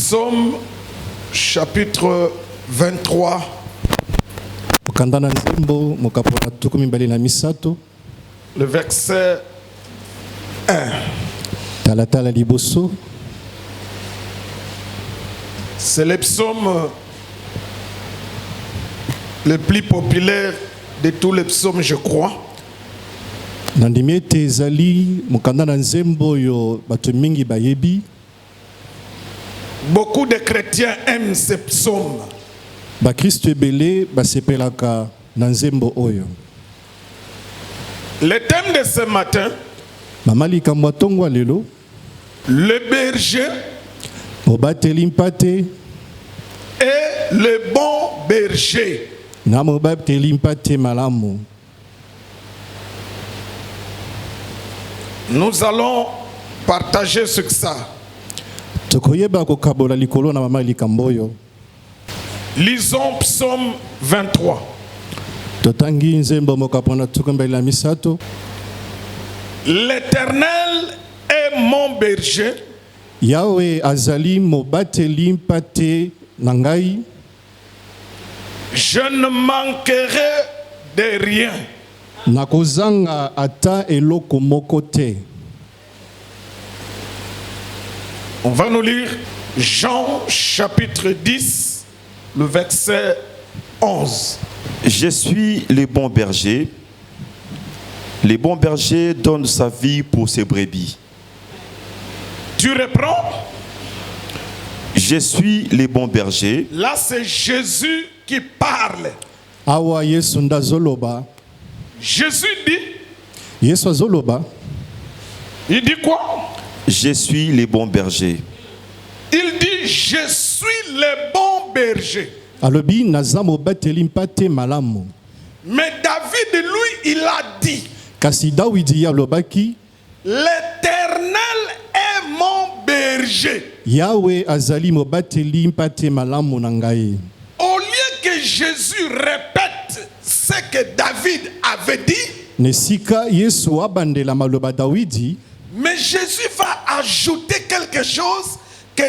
Psaume chapitre 23. Le verset 1. C'est le psaume le plus populaire de tous les psaumes, je crois. Beaucoup de chrétiens aiment ce psaume. Le thème de ce matin, le berger et le bon berger. Nous allons partager sur ça. Lisons Psaume 23. L'Éternel est mon berger. Yahweh azali mobateli mpate nangai. Je ne manquerai de rien. Nakozanga ata eloko moko te. On va nous lire Jean chapitre 10, le verset 11. Je suis le bon berger. Le bon berger donne sa vie pour ses brebis. Tu reprends? Je suis le bon berger. Là, c'est Jésus qui parle. Awa Yesu ndazoloba. Jésus dit. Yesu azoloba. Il dit quoi? Je suis le bon berger. Il dit je suis le bon berger. Alobi nazamo bateli mpate malamu. Mais David lui il a dit. Kasi Dawidi yalobaki. L'Éternel est mon berger. Yahweh azali mobateli mpate malamu nangai. Au lieu que Jésus répète ce que David avait dit, Nesika Yesu abandela maloba Dawidi, mais Jésus va ajouter quelque chose que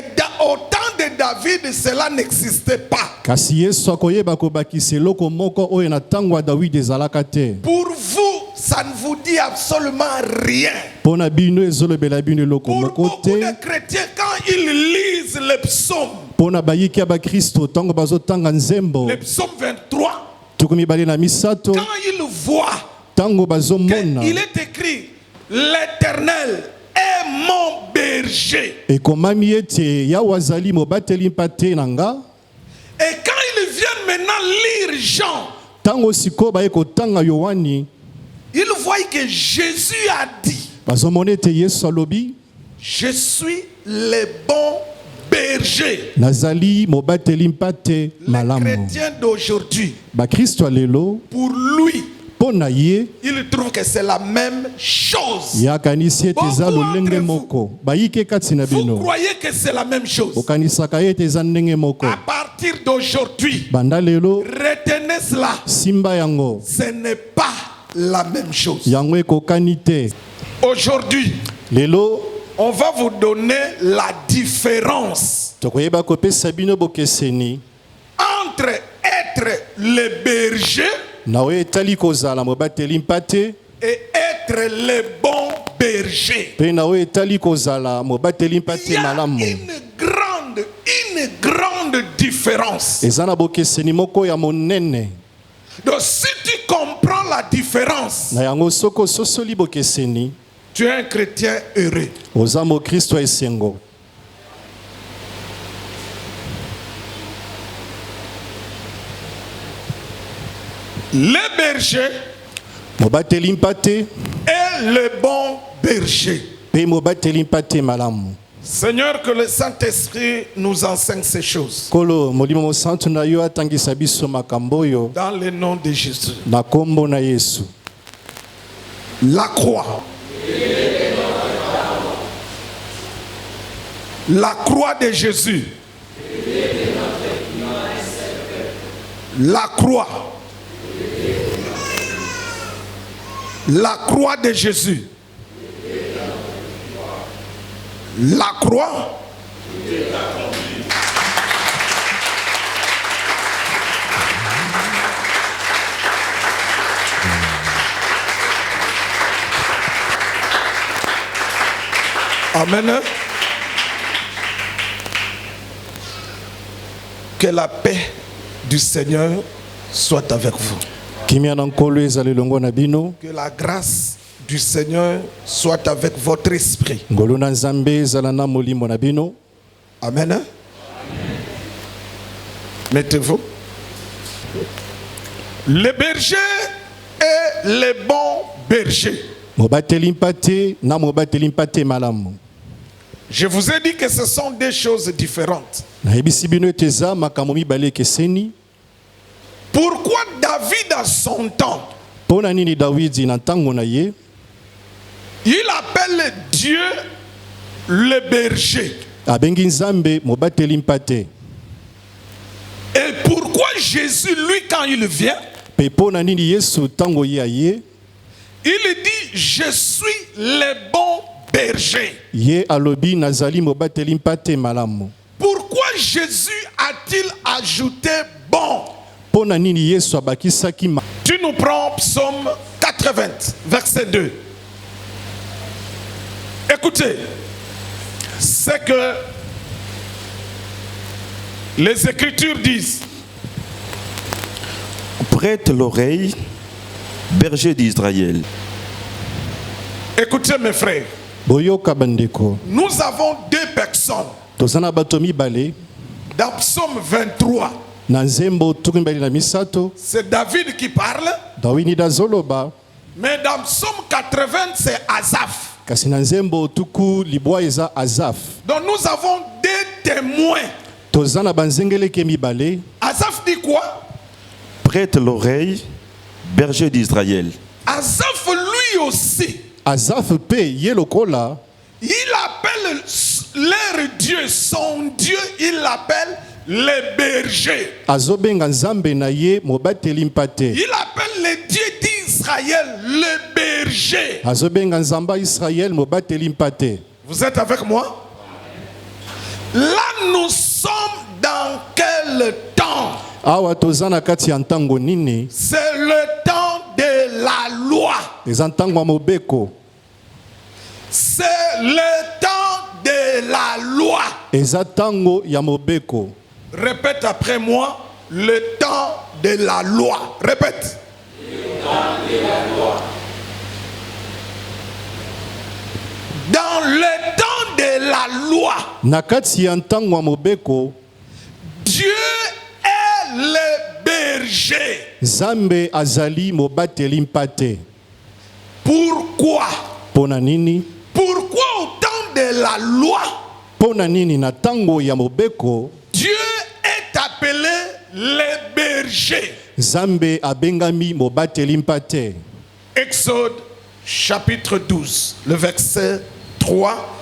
au temps de David cela n'existait pas. Kasi Yesu akoyeba kobakisa eloko moko oyo na tango Dawidi ezalaka te. Pour vous, ça ne vous dit absolument rien. Pour beaucoup de chrétiens, quand ils lisent le psaume, le psaume 23, quand ils voient qu'il est écrit l'Éternel est mon berger. Et quand ils viennent maintenant lire Jean, ils voient que Jésus a dit je suis le bon berger. Le chrétien d'aujourd'hui, pour lui, il trouve que c'est la même chose. Vous croyez que c'est la même chose? À partir d'aujourd'hui, retenez cela. Ce n'est pas la même chose. Aujourd'hui, on va vous donner la différence entre être le berger et être le bon berger. Il y a une grande différence. Donc si tu comprends la différence, tu es un chrétien heureux. Le berger est le bon berger. Seigneur, que le Saint-Esprit nous enseigne ces choses. Dans le nom de Jésus. La croix. La croix de Jésus. La croix. La croix de Jésus. La croix Amen. Que la paix du Seigneur soit avec vous. Que la grâce du Seigneur soit avec votre esprit. Amen. Mettez-vous. Le berger et les bons bergers. Je vous ai dit que ce sont des choses différentes. Pourquoi David à son temps, il appelle Dieu le berger? Et pourquoi Jésus, lui, quand il vient, il dit, je suis le bon berger. Pourquoi Jésus a-t-il ajouté bon? Tu nous prends Psaume 80, verset 2. Écoutez, c'est que les Écritures disent: prête l'oreille, berger d'Israël. Écoutez mes frères, nous avons deux personnes. Dans Psaume 23, c'est David qui parle. Mais dans Psaume 80, c'est Asaph. Donc nous avons deux témoins. Asaph dit quoi? Prête l'oreille, berger d'Israël. Asaph lui aussi, il appelle leur Dieu, son Dieu, il l'appelle le berger. Il appelle le Dieu d'Israël le berger. Vous êtes avec moi? Là, nous sommes dans quel temps? C'est le temps de la loi. C'est le temps de la loi. Répète après moi, le temps de la loi. Répète. Le temps de la loi. Dans le temps de la loi, Dieu est le berger. Pourquoi? Pourquoi au temps de la loi, Dieu est appelé le berger? Exode chapitre 12, le verset 3.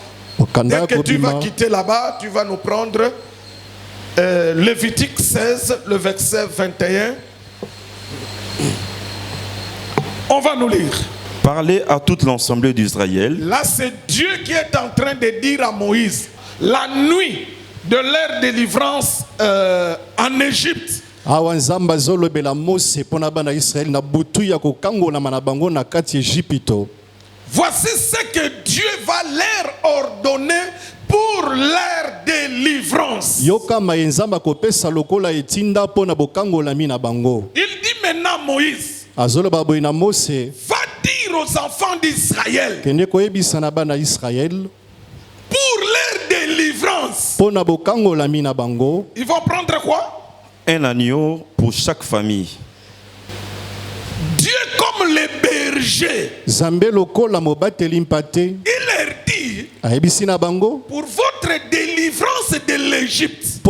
Dès que tu vas quitter là-bas, tu vas nous prendre Lévitique 16, le verset 21. On va nous lire. Parlez à toute l'assemblée d'Israël. Là, c'est Dieu qui est en train de dire à Moïse, la nuit de leur délivrance en Égypte. Voici ce que Dieu va leur ordonner pour leur délivrance. Il dit maintenant Moïse, va dire aux enfants d'Israël pour leur délivrance. Ils vont prendre quoi? Un agneau pour chaque famille. Dieu comme le berger, il leur dit pour votre délivrance de l'Égypte, que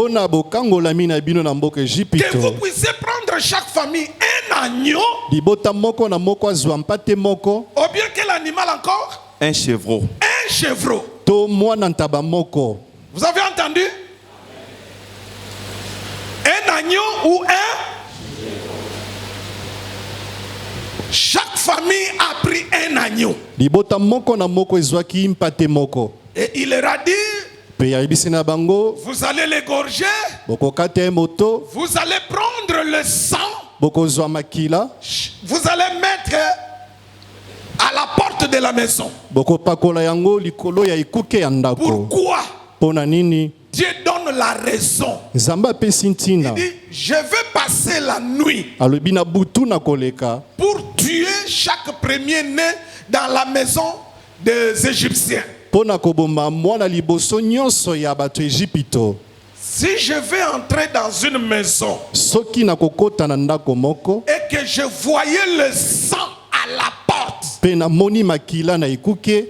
vous puissiez prendre chaque famille un agneau, ou bien quel animal encore? Un chevreau. Un chevreau. Vous avez entendu? Un agneau ou un? Chaque famille a pris un agneau. Et il leur a dit, vous allez l'égorger, vous allez prendre le sang, vous allez mettre à la porte de la maison. Pourquoi Dieu donne la raison. Il dit, je vais passer la nuit pour tuer chaque premier-né dans la maison des Égyptiens. Si je vais entrer dans une maison et que je voyais le sang à la porte,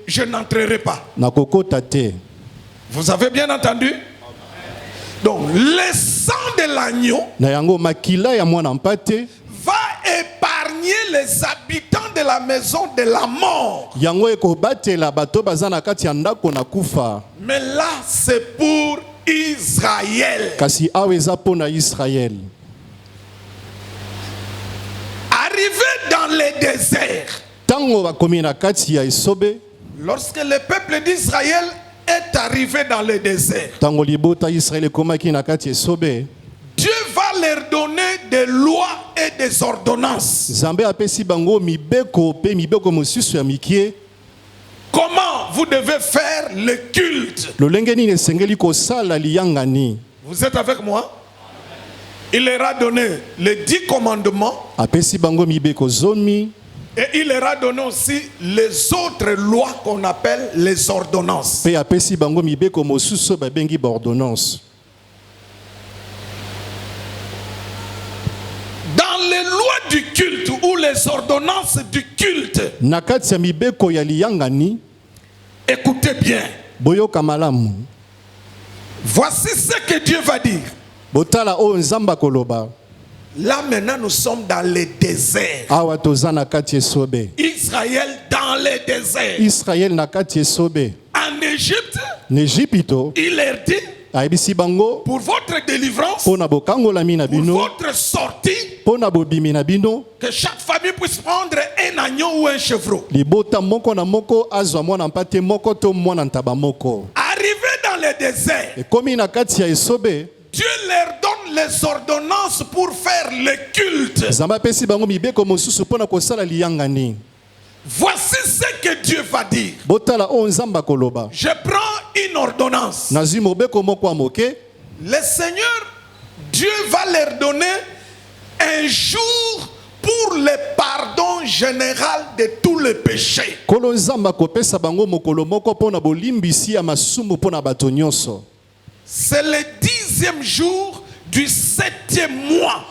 je n'entrerai pas. Vous avez bien entendu? Donc, le sang de l'agneau va épargner les habitants de la maison de la mort. Mais là, c'est pour Israël. Arrivé dans le désert, lorsque le peuple d'Israël est arrivé dans le désert, Dieu va leur donner des lois et des ordonnances. Comment vous devez faire le culte? Vous êtes avec moi? Il leur a donné les 10 commandements. Et il leur a donné aussi les autres lois qu'on appelle les ordonnances. Dans les lois du culte ou les ordonnances du culte, écoutez bien. Voici ce que Dieu va dire. Là maintenant nous sommes dans le désert. Israël dans le désert. En Égypte, il leur dit, pour votre délivrance, pour votre sortie, que chaque famille puisse prendre un agneau ou un chevreau. Arrivé dans le désert, Dieu leur donne les ordonnances pour faire le culte. Voici ce que Dieu va dire. Je prends une ordonnance. Le Seigneur, Dieu va leur donner un jour pour le pardon général de tous les péchés. C'est le 10e jour du 7e mois.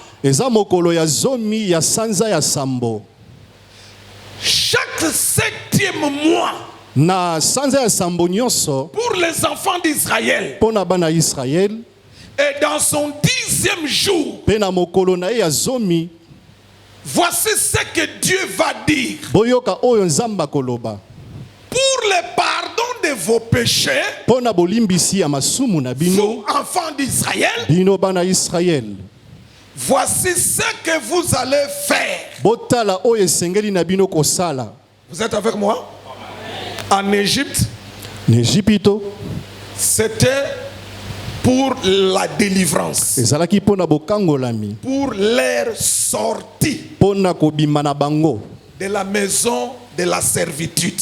Chaque 7e mois, pour les enfants d'Israël, et dans son 10e jour, voici ce que Dieu va dire. Pour le pardon de vos péchés, vous, enfants d'Israël, voici ce que vous allez faire. Vous êtes avec moi? En Égypte, c'était pour la délivrance, pour leur sortie de la maison de la servitude.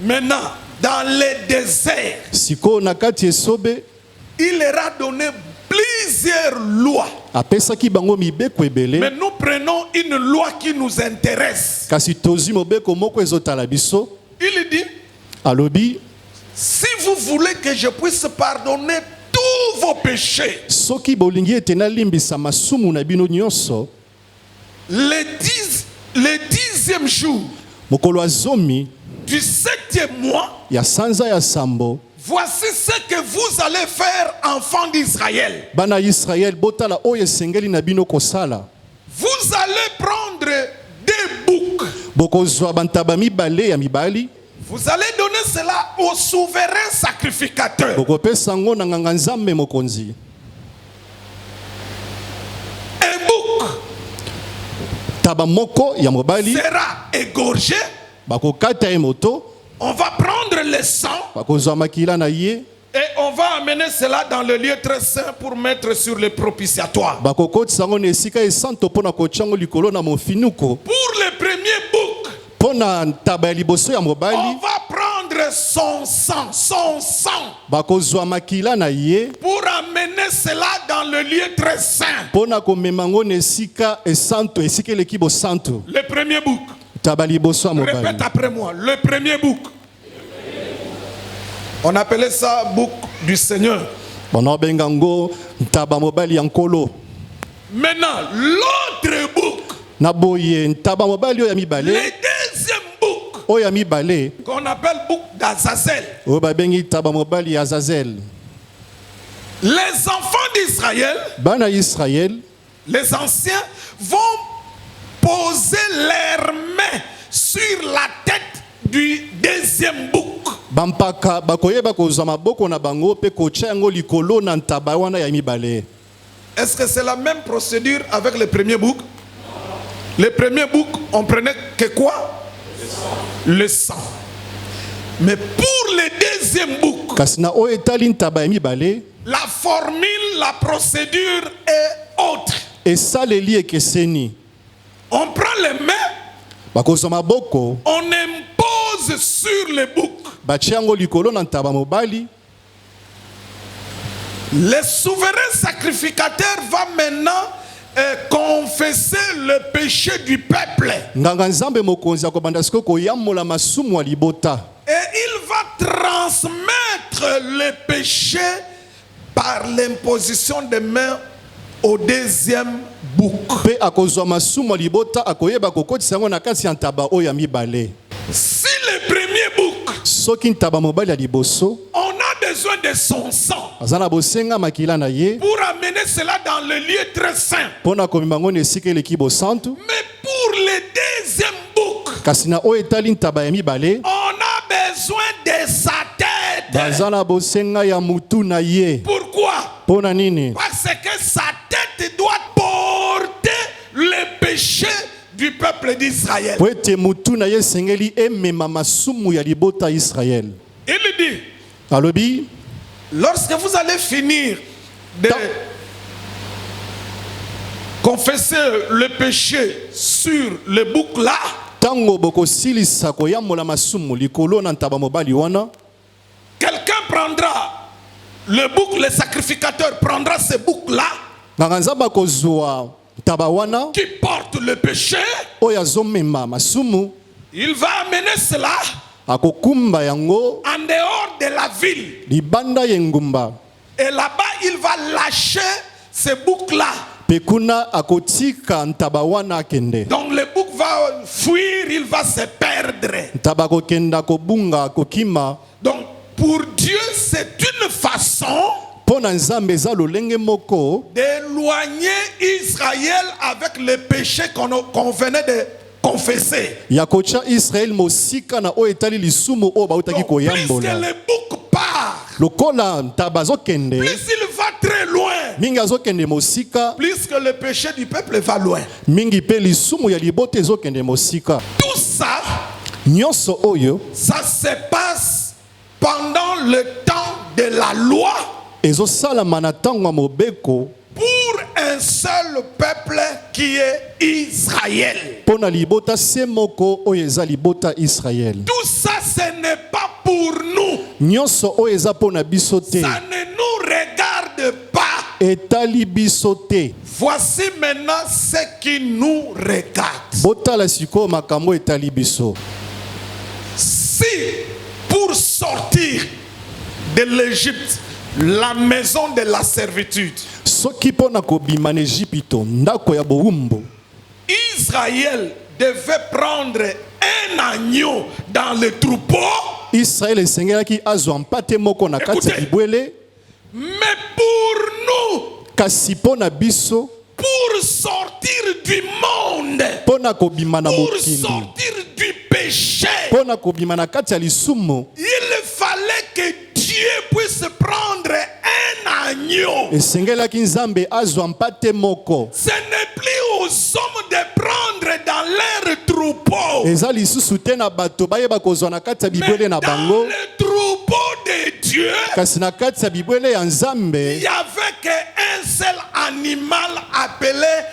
Maintenant, dans le désert, il leur a donné plusieurs lois. Mais nous prenons une loi qui nous intéresse. Il dit, si vous voulez que je puisse pardonner tous vos péchés, le 10e jour du 7e mois, voici ce que vous allez faire, enfants d'Israël. Vous allez prendre des boucs. Vous allez donner cela au souverain sacrificateur. Un bouc sera égorgé. On va prendre le sang et on va amener cela dans le lieu très saint pour mettre sur le propitiatoire. Pour le premier bouc, On va prendre son sang, pour amener cela dans le lieu très saint. Le premier bouc. Répète après moi. Le premier bouc. On appelait ça bouc du Seigneur. Maintenant, l'autre bouc. Le deuxième bouc. Qu'on appelle bouc d'Azazel. Les enfants d'Israël, les anciens, vont poser leurs mains sur la tête du deuxième bouc. Est-ce que c'est la même procédure avec le premier bouc? Le premier bouc, on prenait que quoi? Le sang. Mais pour le deuxième bouc, la formule, la procédure est autre. On prend les mains, on impose sur le bouc. Le souverain sacrificateur va maintenant confesser le péché du peuple. Et il va transmettre le péché par l'imposition des mains au deuxième bouc. Si le premier bouc, on a besoin de son sang pour amener cela dans le lieu très saint. Mais pour le deuxième bouc, on a besoin de sa tête. Pourquoi? Parce que sa tête doit porter le péché du peuple d'Israël. Il dit, lorsque vous allez finir de confesser le péché sur le bouc là, quelqu'un prendra le bouc, le sacrificateur prendra ce bouc là qui porte le péché. Il va amener cela en dehors de la ville. Et là-bas, il va lâcher ce bouc-là. Donc le bouc va fuir, il va se perdre. Donc pour Dieu, c'est une façon d'éloigner Israël avec le péché qu'on venait de confesser. Donc, puisque le bouc part, plus il va très loin, plus que le péché du peuple va loin. Tout ça, ça se passe pendant le temps de la loi pour un seul peuple qui est Israël. Tout ça, ce n'est pas pour nous. Ça ne nous regarde pas. Voici maintenant ce qui nous regarde. Si pour sortir de l'Égypte, la maison de la servitude, Israël devait prendre un agneau dans le troupeau. Écoutez, mais pour nous, pour sortir du monde, pour sortir du péché, il fallait que Dieu puisse prendre un agneau. Ce n'est plus aux hommes de prendre dans leur troupeau, mais dans le troupeau de Dieu, il n'y avait qu'un seul animal appelé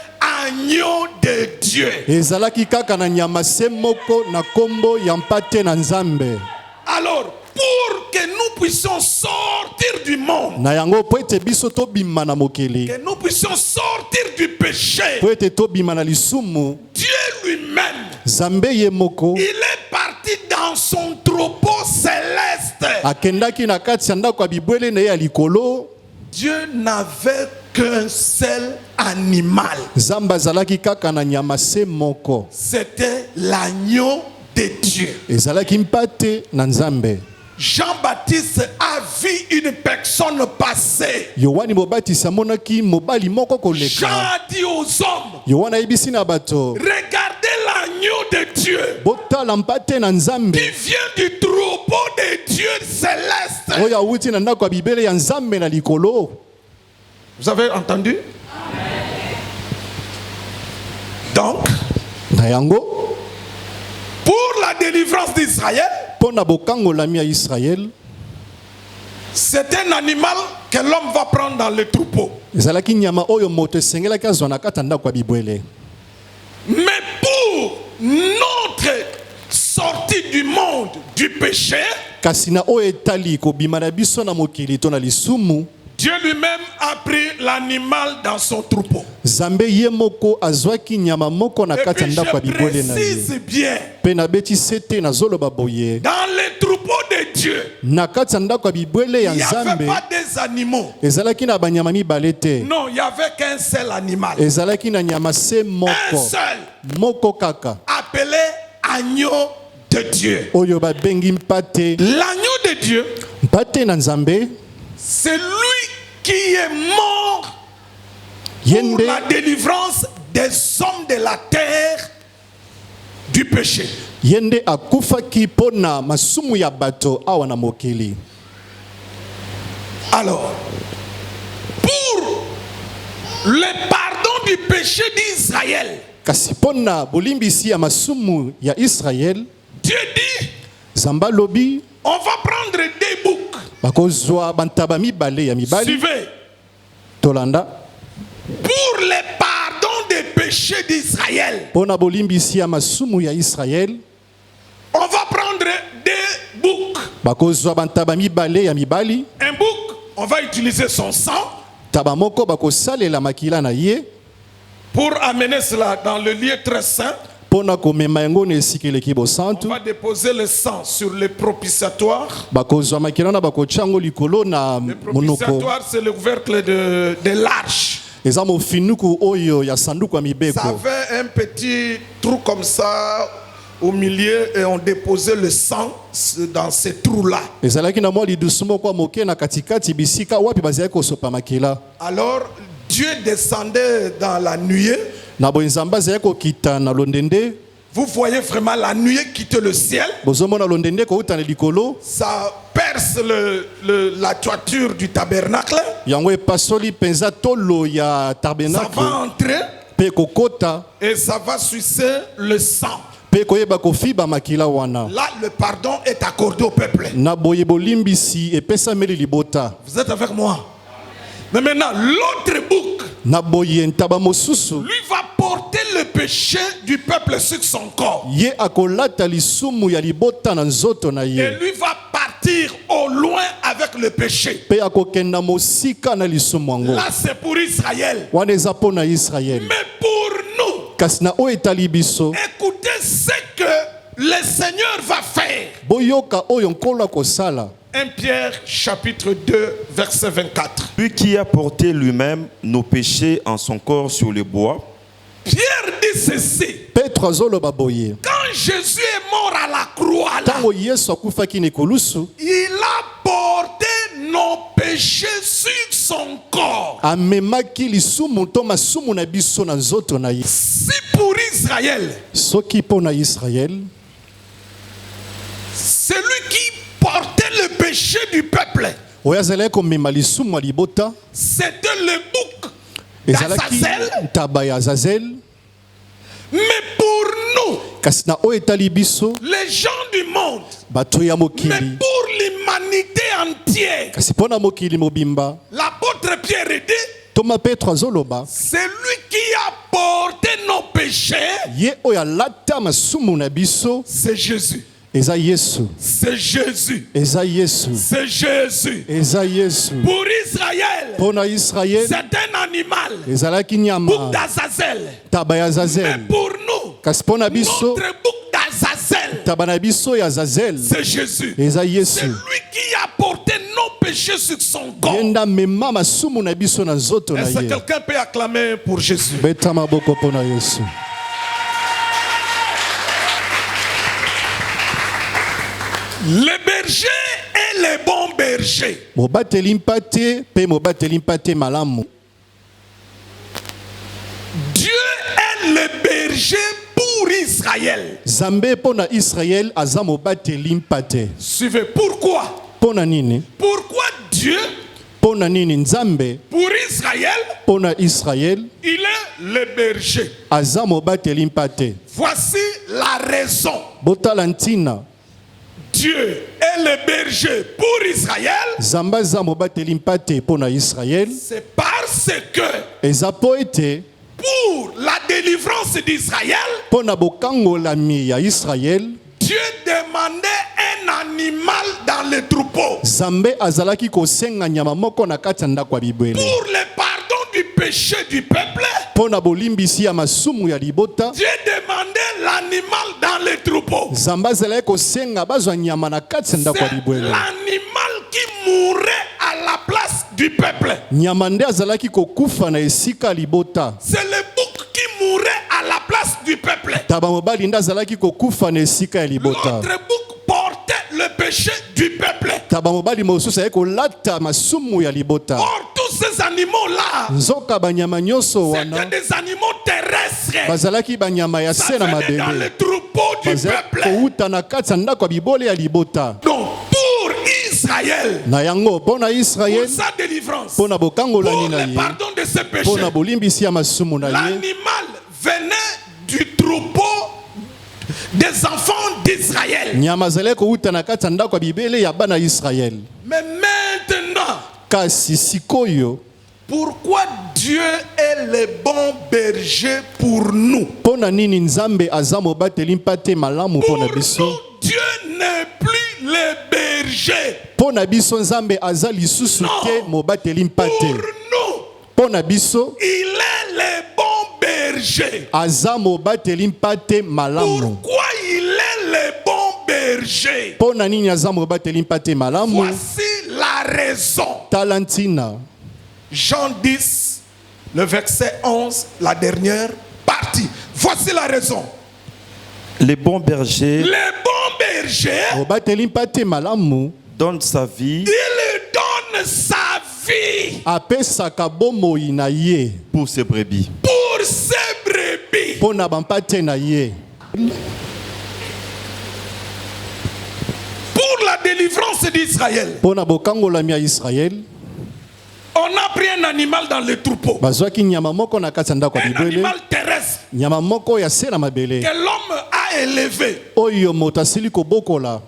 agneau de Dieu. Ezalaki kaka na nyama se moko na kombo ya mpate na Nzambe. Alors, pour que nous puissions sortir du monde, na yango po ete biso tobima na mokili, que nous puissions sortir du péché, po ete tobima na lisumu, Dieu lui-même, Nzambe ye moko, il est parti dans son troupeau céleste. akendaki na kati ya ndako ya bibwele na ye ya likolo. Dieu n'avait qu'un seul animal. Nzambe azalaki kaka na nyama se moko. C'était l'agneau de Dieu. Ezalaki mpate na Nzambe. Jean-Baptiste a vu une personne passer. Yohani mobatisa monaki mobali moko koleka. Jean a dit aux hommes, Yohana yebisi na bato, regardez l'agneau de Dieu botala mpate na Nzambe qui vient du troupeau de Dieu céleste. oyo awuti na ndako ya bibele ya Nzambe na likolo. Vous avez entendu? Donc, Na yango, pour la délivrance d'Israël, pona bokango la mi ya Israël, c'est un animal que l'homme va prendre dans le troupeau. ezalaki nyama oyo moto esengelaki azwa na kati ya ndako ya bibwele. Mais pour notre sortie du monde du péché, Kasi na oyo etali kobima na biso na mokili to na lisumu, Dieu lui-même a pris l'animal dans son troupeau. Nzambe ye moko azwaki nyama moko na Et kati ya puis ndako ya je bibwele na ye. précise bien, Pe na beti sete na zoloba boye, dans les troupeaux de Dieu, na kati ya ndako ya bibwele ya il n'y avait Nzambe pas des animaux. ezalaki na banyama mibale te. Non, il n'y avait qu'un seul animal. Ezalaki na nyama se Un moko, seul, moko kaka, appelé agneau de Dieu. oyo babengi mpate. L'agneau de Dieu, Mpate na Nzambe c'est lui qui est mort pour yende la délivrance des hommes de la terre du péché. yende akufaki pona masumu ya bato awa na mokili. Alors, pour le pardon du péché d'Israël, Kasi pona bolimbisi ya masumu ya Israël, Dieu dit, Zamba lobi on va prendre des boucs. bakozwa bantaba mibale ya mibali Suivez. tolanda Pour le pardon des péchés d'Israël, pona bolimbisi ya masumu ya Israël, on va prendre des boucs. bakozwa bantaba mibale ya mibali, Un bouc, on va utiliser son sang taba moko bakosalela makila na ye pour amener cela dans le lieu très saint. pona komema yango na esika eleki On bosantu. va déposer le sang sur le propitiatoire. Bakozwa makila na bakotyango likolo na Le monoko. propitiatoire, c'est le couvercle de l'arche. Eza mofinuku oyo ya sanduku ya Ça mibeko. avait un petit trou comme ça au milieu et on déposait le sang dans ces trous-là. Ezalaki na mwa lidusu moko ya moke na katikati bisika wapi bazalaki kosopa makila. Alors, Dieu descendait dans la nuée. Na boye Nzambe azalaki kokita na londende. Vous voyez vraiment la nuée quitter le ciel. Bozomona londende kouta na likolo. Ça perce la toiture du tabernacle. Yango epasoli penza tolo ya Ça tabernacle. va entrer Pe kokota. et ça va sucer le sang. Pe koyeba kofiba makila wana. Là, le pardon est accordé au peuple. Na boye bolimbisi epesameli libota. Vous êtes avec moi? Mais maintenant, l'autre bouc, Na boye ntaba mosusu. lui va porter le péché du peuple sur son corps. Ye akolata lisumu ya libota na nzoto na Et ye. lui va partir au loin avec le péché. Pe akokenda mosika na lisumu yango. Là, c'est pour Israël. Wana eza mpo na Israël. Mais pour nous, Kasi na oyo etali biso, écoutez ce que le Seigneur va faire. boyoka oyo nkolo akosala. 1 Pierre chapitre 2 verset 24. Lui qui a porté lui-même nos péchés en son corps sur le bois, Pierre dit ceci. Petro azoloba boye. Quand Jésus est mort à la croix, là, Tango Yesu akufaki na ekolusu, il a porté nos péchés sur son corps. amemaki lisumu to masumu na biso na nzoto na ye. Si pour Israël, Soki mpo na Israël, celui qui portait le péché du peuple, oyo azalaki komema lisumu ya libota, c'était le bouc ezalaki d'Azazel. ntaba ya Azazel. Mais pour nous, Kasi na oyo etali biso, les gens du monde, bato ya mais mokili. pour l'humanité entière, Kasi mpo na mokili mobimba, l'apôtre Pierre dit, Toma Petro azoloba, c'est lui qui a porté péchés, ye oyo alata masumu na biso, c'est Jésus. eza Yesu. C'est Jésus. Eza Yesu. C'est Jésus. Eza Yesu. Pour Israël, Pona Israël, c'est un animal. ezalaki nyama Bouc d'Azazel. taba ya Mais Azazel. pour nous, Kasi pona biso notre bouc d'Azazel, taba na biso ya Azazel, c'est Jésus. eza C'est Yesu. lui qui a porté nos péchés sur son corps. Yenda mema masumu na biso na nzoto na Est-ce que ye. quelqu'un peut acclamer pour Jésus? Beta maboko pona Yesu. Les bergers et les bons bergers. Mobateli mpate pe mobateli mpate malamu. Dieu est le berger pour Israël. Zambe pona Israël aza mobateli mpate. Suivez. Pourquoi? Pona nini? Pourquoi Dieu, Pona nini Nzambe pour Israël, pona Israël il est le berger? aza mobateli mpate. Voici la raison. Botala ntina. Dieu est le berger pour Israël. Zamba za mobateli mpate pona Israël. C'est parce que Eza po ete pour la délivrance d'Israël, pona bokangolami ya Israël, Dieu demandait un animal dans le troupeau Zambe azalaki kosenga nyama moko na kati ya ndako ya bibwele. pour le pardon du péché du peuple. Pona bolimbisi ya masumu ya libota, Dieu demandait l'animal dans le troupeau. Zamba azalaki kosenga bazwa nyama na kati ya ndako ya C'est bibwele. l'animal qui mourait à la place du peuple. Nyama nde azalaki kokufa na esika ya libota. C'est le bouc qui mourait à la place du peuple. Taba mobali nde azalaki kokufa na esika ya libota. L'autre bouc portait le péché du peuple. Taba mobali mosusu ayaki kolata masumu ya libota. Or, tous ces animaux-là, Nzoka banyama nyonso c'était wana des animaux terrestres. bazalaki banyama ya Ça se na venait dans le mabele. troupeau du Bazalaki peuple. kouta na kati ya ndako ya bibole ya libota. Donc, pour Israël, Na yango mpo na pour Israël, sa délivrance, mpo na bokangolani pour na le ye, pardon de ses mpo na péchés, bolimbisi ya masumu na ye, l'animal venait du troupeau des enfants d'Israël. nyama azalaki kouta na kati ya ndako ya bibele ya bana ya Israel. Mais maintenant, Kasi sikoyo, pourquoi Dieu est le bon berger pour nous? mpo na nini Nzambe aza mobateli mpate malamu mpo Pour na nous, biso? Dieu n'est plus le berger. Mpo na biso Nzambe aza lisusu te mobateli Pour mpate. nous, Mpo na biso il est le bon berger. aza mobateli mpate malamu. Pourquoi il est le bon berger? Mpo na nini aza mobateli mpate malamu? Voici la raison. Talantina. Jean 10, le verset 11, la dernière partie. Voici la raison. Les bons bergers Le bon berger, Mobateli mpate malamu donnent sa vie il donne sa vie apesaka bomoi na ye pour ses brebis. pour ses brebis. mpo na bampate na ye. Pour la délivrance d'Israël, Mpo na bokangolami ya Israel, on a pris un animal dans le troupeau. bazwaki nyama moko na kati ya ndako ya Un bibwele, animal terrestre nyama moko ya se na mabele, que l'homme a élevé oyo moto asili kobokola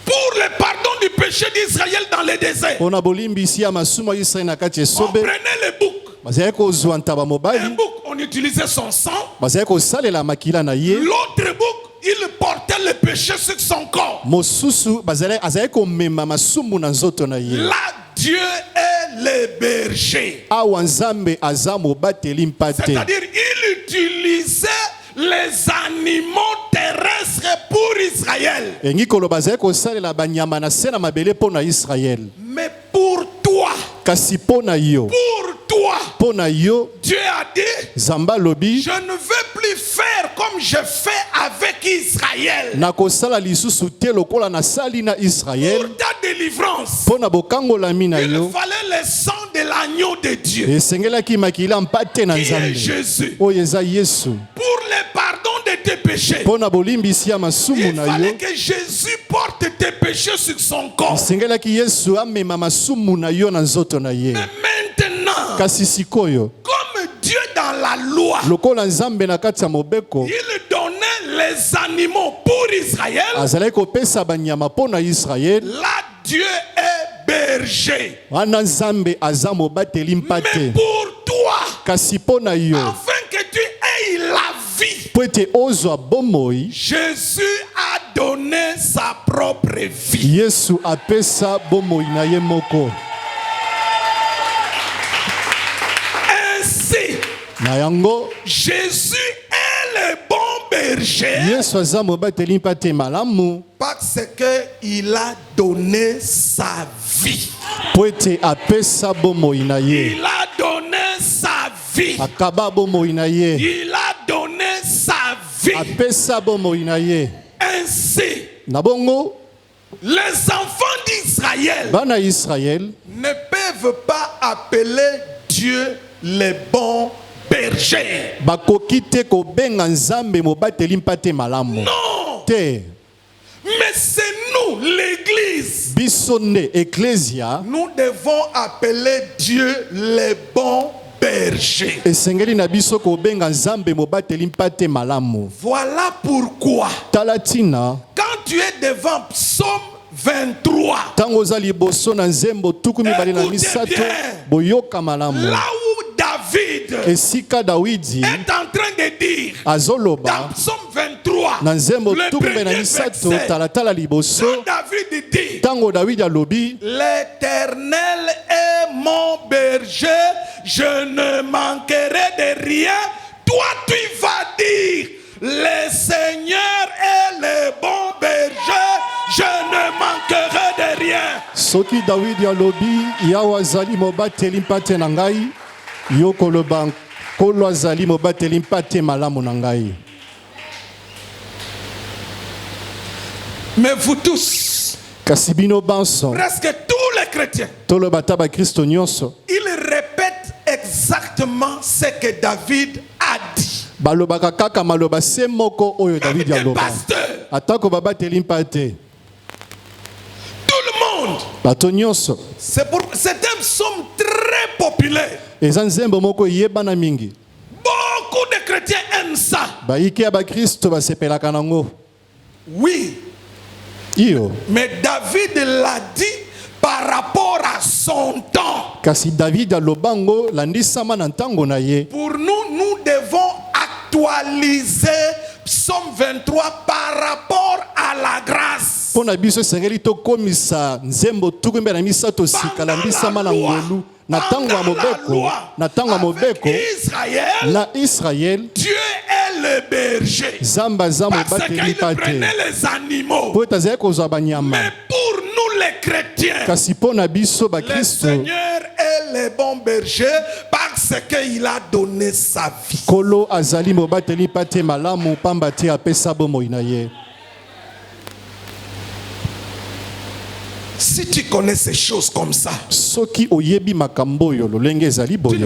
pour le pardon du péché d'Israël dans le désert. mpo na bolimbisi ya masumu ya Israel na kati ya On esobe. prenait le bouc. Bazalaki kozwa ntaba Un mobali, bouc, on utilisait son sang. bazalaki kosalela makila na ye. L'autre bouc, il portait le péché sur son corps. Mosusu azalaki komema masumu na nzoto na ye. Là, Dieu est le berger. Awa Nzambe aza mobateli mpate. C'est-à-dire, il utilisait les animaux terrestres pour Israël. Engi koloba bazalaki kosalela banyama na se na mabele mpo na Israel. Mais pour toi, Kasi mpo na yo, pour toi, mpo na yo, Dieu a dit, Zamba lobi, je ne veux plus faire comme je fais avec Israël. nakosala lisusu te lokola nasali na Israel. Pour ta délivrance, Mpo na bokangolami na il yo, fallait le sang de l'agneau de Dieu, esengelaki makila mpate na qui est Nzambe Jésus. oyo eza Yesu. Pour le pardon de tes péchés, Mpo na bolimbisi ya masumu il na fallait yo, que Jésus porte tes péchés sur son corps. esengelaki Yesu amema masumu na yo na nzoto na ye. Mais maintenant, Kasi sikoyo, comme Dieu dans la loi, lokola Nzambe na kati ya mobeko il donnait les animaux pour Israël, azalaki kopesa banyama mpo na Israel, là Dieu est berger. wana Nzambe aza mobateli Mais mpate. pour toi, Kasi mpo na yo, afin que tu aies Jésus a donné sa propre vie. Yesu apesa bomoi na ye moko. Ainsi, na yango Jésus est le bon berger. Yesu azamo bateli pate malamu parce que il a donné sa vie. Poete apesa bomoi na ye. Il a donné sa vie. Akaba bomoi na ye. Il a donné sa vie. Apesa bomoi na ye. Ainsi, na bongo les enfants d'Israël bana Israël ne peuvent pas appeler Dieu le bon berger. Bakokite ko benga nzambe mo bateli pate malamu. Non. Te. Mais c'est nous, l'église. Bisonne ecclesia. Nous devons appeler Dieu le bon berger. Esengeli na biso ko benga nzambe mo bateli pate malamu. Voilà pourquoi. Talatina. Quand tu es devant Psaume 23. Tango za liboso na nzembo tukumi bali na misato boyoka malamu. Là où David Esika Dawidi est en train de dire azoloba dans Psaume 23 na nzembo tukumi na misato talatala liboso David dit tango David alobi l'Éternel est mon berger, je ne manquerai de rien. Toi tu vas dire le Seigneur est le bon berger, je ne manquerai de rien. Soki David alobi yawa zali mobateli mpate na ngai yokoloba kolo azali mobateli mpate malamu na ngai. Mais vous tous, kasibino banso, presque tous les chrétiens, tolobata ba Kristo nyonso, ils répètent exactement ce que David a dit. balobaka kaka maloba se moko oyo David aloba. Atako babateli mpate. Tout le monde. Bato nyonso. C'est un psaume très populaire. Eza nzembo moko yebana mingi. Beaucoup de chrétiens aiment ça. Baiki ya ba Kristo basepelaka nango. Oui. Iyo. Mais David l'a dit par rapport à son temps. Kasi David alobango landisama na ntango na ye. Pour nous, nous devons actualiser Psaume 23 par rapport à la grâce. Pona biso sengeli to komisa nzembo tukumbe na misato sika landisama na ngolu. Na tango ya mobeko, na tango ya mobeko, na Israël, Dieu est le berger. Zamba zamba bateli pate. Les animaux. Mais pour nous les chrétiens, le Seigneur est le bon berger parce qu'il a donné sa vie. Kolo azali mo bateli pate malamu pambati apesa bomo inaye. Si tu connais ces choses comme ça, tu ne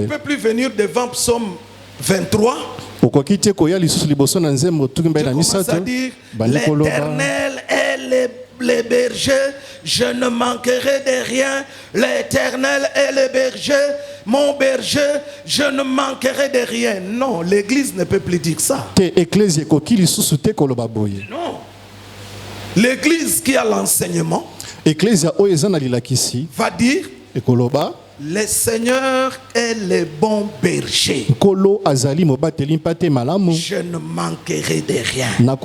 peux plus venir devant Psaume 23. Tu commences à dire l'Éternel est le berger, je ne manquerai de rien. L'Éternel est le berger, mon berger, je ne manquerai de rien. Non, l'Église ne peut plus dire ça. Non. L'Église qui a l'enseignement va dire le Seigneur est le bon berger. Je ne manquerai de rien. Mais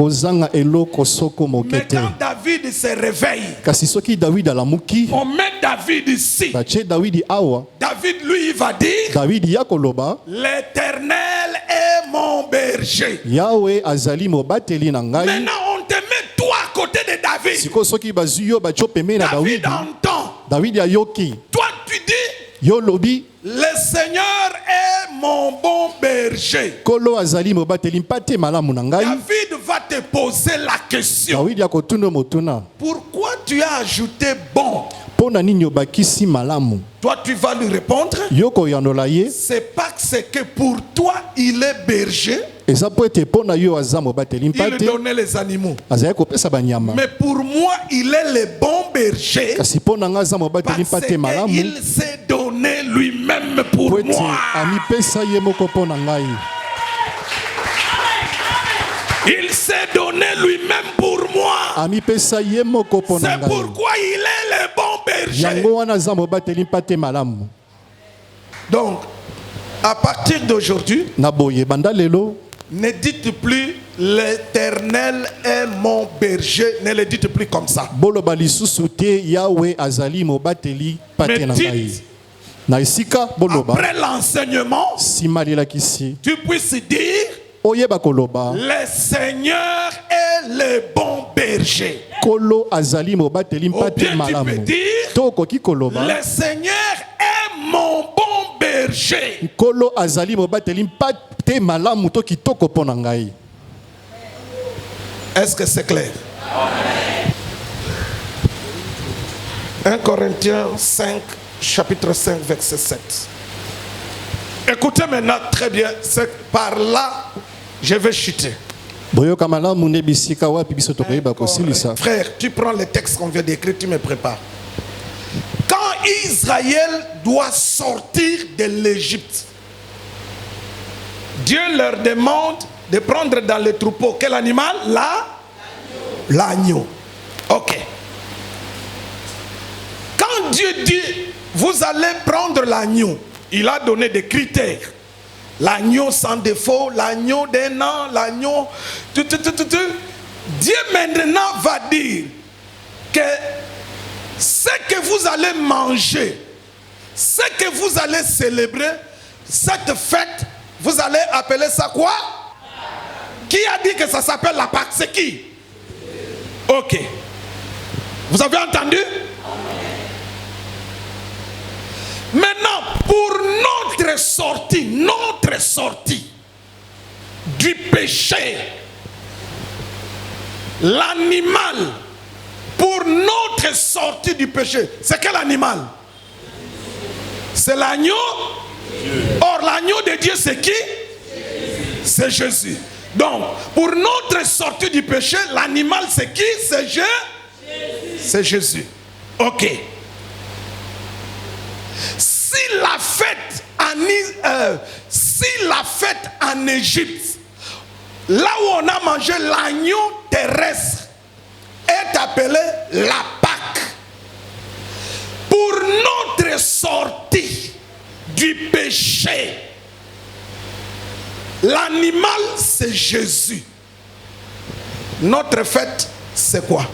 quand David se réveille, on met David ici. David lui va dire l'Éternel est mon berger. Maintenant on te met toi à côté de David. David entend. Toi tu dis le Seigneur est mon bon berger. David va te poser la question. Pourquoi tu as ajouté bon? Toi tu vas lui répondre. C'est parce que pour toi il est berger. Il donnait les animaux. Mais pour moi il est le bon berger. Parce qu'il s'est donné lui-même pour moi. Il s'est donné lui-même pour moi. C'est pourquoi il est le bon berger. Donc, à partir d'aujourd'hui, Ne dites plus l'Éternel est mon berger. Ne le dites plus comme ça. Boloba lisusu te Yahweh azali mobateli pate na ngai. Na isika boloba. Après l'enseignement, tu puisses dire oyeba koloba. Le Seigneur est le bon berger. Kolo azali mobateli pate malamu. Tu peux dire le Seigneur est mon bon berger. Kolo azali mobateli pate malamu to kitoko pona ngai. Est-ce que c'est clair? 1 Corinthiens 5, chapitre 5, verset 7. Écoutez maintenant très bien, c'est par là je vais chuter. Frère, tu prends le texte qu'on vient d'écrire, tu me prépares. Quand Israël doit sortir de l'Égypte, Dieu leur demande de prendre dans le troupeau quel animal? L'agneau. Ok. Quand Dieu dit vous allez prendre l'agneau, il a donné des critères. L'agneau sans défaut, l'agneau d'un an, l'agneau... Dieu maintenant va dire que ce que vous allez manger, ce que vous allez célébrer, cette fête, vous allez appeler ça quoi? Qui a dit que ça s'appelle la Pâque? C'est qui? Ok. Vous avez entendu? Maintenant, pour notre sortie du péché, l'animal, pour notre sortie du péché, c'est quel animal? C'est l'agneau. Or, l'agneau de Dieu, c'est qui? C'est Jésus. Donc, pour notre sortie du péché, l'animal, c'est qui? C'est Jésus. C'est Jésus. Ok. Si la fête en Égypte, là où on a mangé l'agneau terrestre, est appelée la Pâque, pour notre sortie du péché, l'animal c'est Jésus. Notre fête c'est quoi?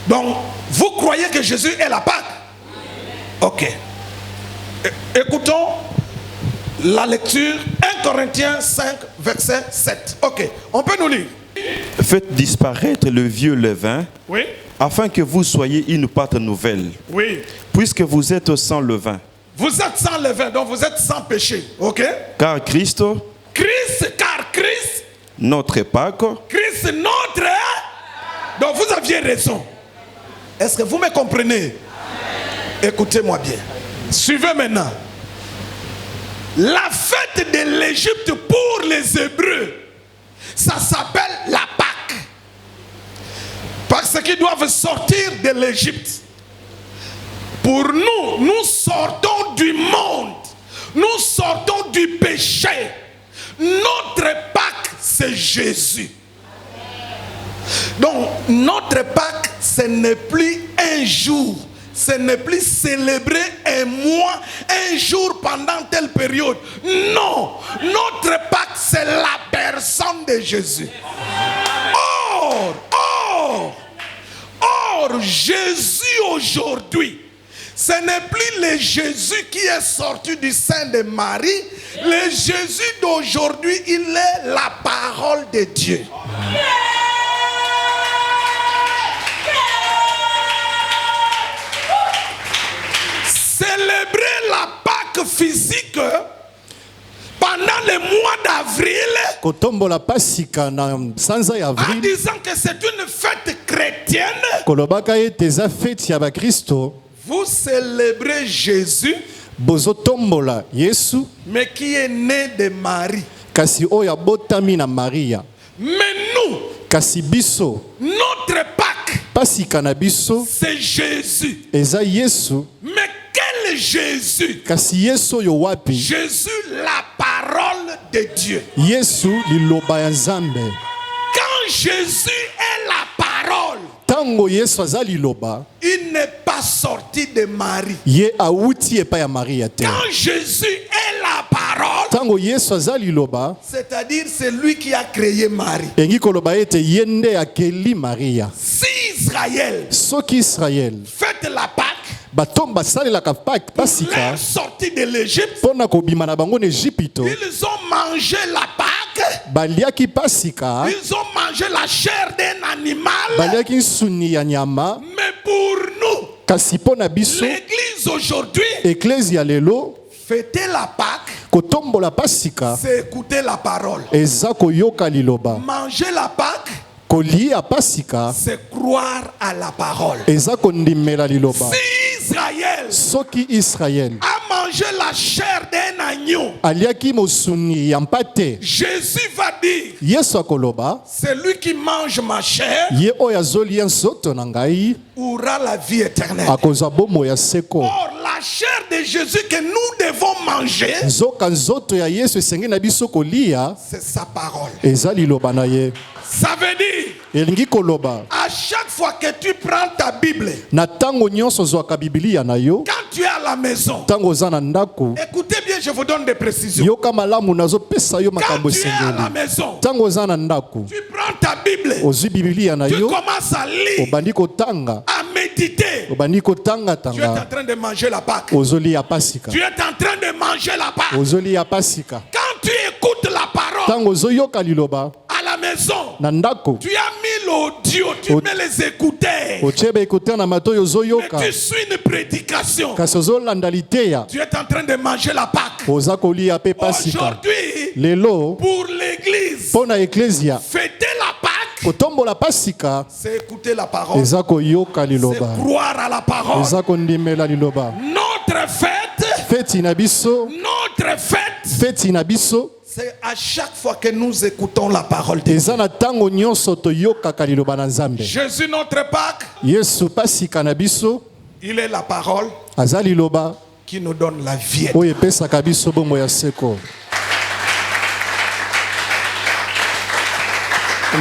Donc vous croyez que Jésus est la Pâque? Ok. Écoutons la lecture 1 Corinthiens 5 verset 7. Ok, on peut nous lire. Faites disparaître le vieux levain, oui, afin que vous soyez une pâte nouvelle. Oui. Puisque vous êtes sans levain. Vous êtes sans levain, donc vous êtes sans péché. Ok. Car Christ, notre Pâque. Christ notre. Donc vous aviez raison. Est-ce que vous me comprenez? Écoutez-moi bien. Suivez maintenant. La fête de l'Égypte pour les Hébreux, ça s'appelle la Pâque. Parce qu'ils doivent sortir de l'Égypte. Pour nous, nous sortons du monde. Nous sortons du péché. Notre Pâque, c'est Jésus. Donc, notre Pâque, ce n'est plus un jour. Ce n'est plus célébrer un mois, un jour pendant telle période. Non, notre Pâque, c'est la personne de Jésus. Or, Jésus aujourd'hui, ce n'est plus le Jésus qui est sorti du sein de Marie. Le Jésus d'aujourd'hui, il est la parole de Dieu. Célébrer la Pâque physique pendant le mois d'avril, en disant que c'est une fête chrétienne, vous célébrez Jésus, mais qui est né de Marie. Mais nous, notre Pâque, c'est Jésus. Mais quel Jésus? Jésus, la parole de Dieu. Quand Jésus est la parole, il n'est pas sorti de Marie. Quand Jésus est la parole, tango Yesu azali loba, c'est-à-dire c'est lui qui a créé Marie. engi koloba ete yende akeli Maria. Si Israël, soki Israël faites la Pâque, batomba salelaka Pâque pasika sortie de l'Égypte, pona kobima na bango na Égypte, ils ont mangé la Pâque, baliaki pasika, ils ont mangé la chair d'un animal, baliaki nsuni ya nyama. mais pour nous, kasi pona biso l'église aujourd'hui, ecclesia lelo, fêter la Pâque, kotombola pasika c'est écouter la parole. eza koyoka liloba. Manger la Pâque, kolia pasika c'est croire à la parole. eza kondimela liloba. Si Israël soki Israël a mangé la chair d'un agneau, aliaki mosuni ya mpate, Jésus va dire, Yesu akoloba c'est lui qui mange ma chair ye oyo azolia nzoto na ngai aura la vie éternelle. akozwa bomoi ya seko. Or, la chair de Jésus que nous devons manger, nzoka nzoto ya Yesu esengi na biso kolia c'est sa parole. eza liloba na ye. Ça veut dire, elingi koloba à chaque fois que tu prends ta Bible, na tango nyonso ozwaka biblia na yo, quand tu es à la maison, tango oza na ndako, écoutez bien, je vous donne des précisions. yoka malamu nazopesa yo Quand makambo tu es à la esengeli. maison, Tango oza na ndako, tu prends ta Bible, ozwi biblia na tu yo, commences à lire, obandi kotanga, à méditer. obandi Tu es en kotanga-tanga, train de manger la Pâque. ozolia pasika, Tu es en train de manger la Pâque. ozolia pasika. Quand tu écoutes la parole Tango ozoyoka liloba à la maison, na ndako, tu as mis l'audio, tu mets les écouteurs, ochebe écouter na matoyo et ozoyoka, tu suis une prédication. kasi ozolanda liteya, Tu es en train de manger la Pâque. oza kolia pe pasika. Aujourd'hui, Lelo pour l'église, mpo na eklesia fêter la Pâque, kotombola pasika c'est écouter la parole, eza koyoka c'est liloba, croire à la parole. eza kondimela liloba. Notre fête, Feti na biso, notre fête, feti na biso c'est à chaque fois que nous écoutons la parole de Dieu. eza na tango nyonso toyokaka liloba na Nzambe. Jésus, notre Pâque, Yesu pasika na biso il est la parole aza liloba qui nous donne la vie. oyo epesaka biso bomoi ya seko.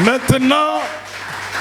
Maintenant,